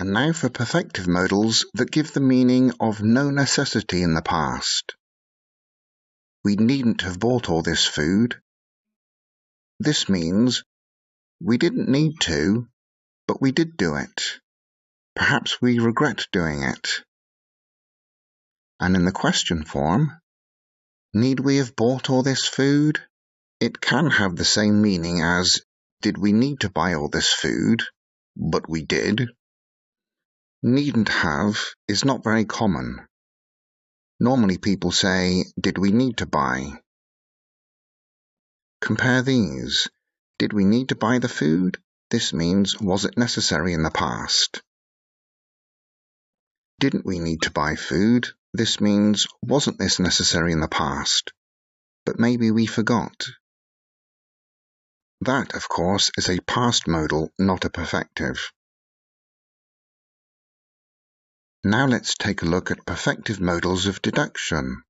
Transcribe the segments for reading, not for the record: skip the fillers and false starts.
And now for perfective modals that give the meaning of no necessity in the past. We needn't have bought all this food. This means we didn't need to, but we did do it. Perhaps we regret doing it. And in the question form, need we have bought all this food? It can have the same meaning as, did we need to buy all this food? But we did. Needn't have is not very common. Normally people say, did we need to buy? Compare these. Did we need to buy the food? This means, was it necessary in the past? Didn't we need to buy food? This means, wasn't this necessary in the past? But maybe we forgot. That, of course, is a past modal, not a perfective. Now let's take a look at perfective modals of deduction.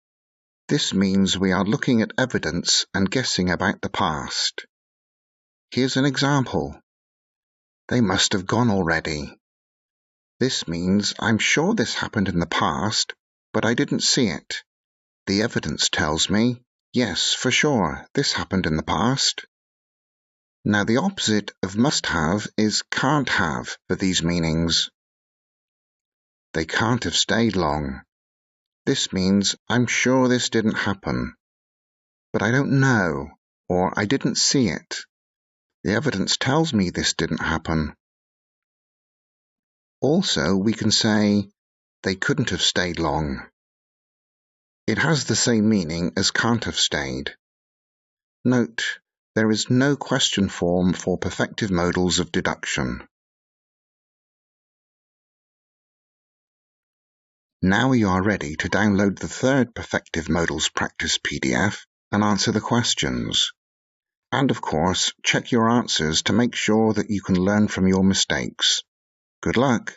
This means we are looking at evidence and guessing about the past. Here's an example. They must have gone already. This means I'm sure this happened in the past, but I didn't see it. The evidence tells me, yes, for sure, this happened in the past. Now the opposite of must have is can't have for these meanings. They can't have stayed long. This means I'm sure this didn't happen, but I don't know, or I didn't see it. The evidence tells me this didn't happen. Also, we can say they couldn't have stayed long. It has the same meaning as can't have stayed. Note, there is no question form for perfective modals of deduction. Now we are ready to download the third Perfective Modals Practice PDF and answer the questions. And of course, check your answers to make sure that you can learn from your mistakes. Good luck!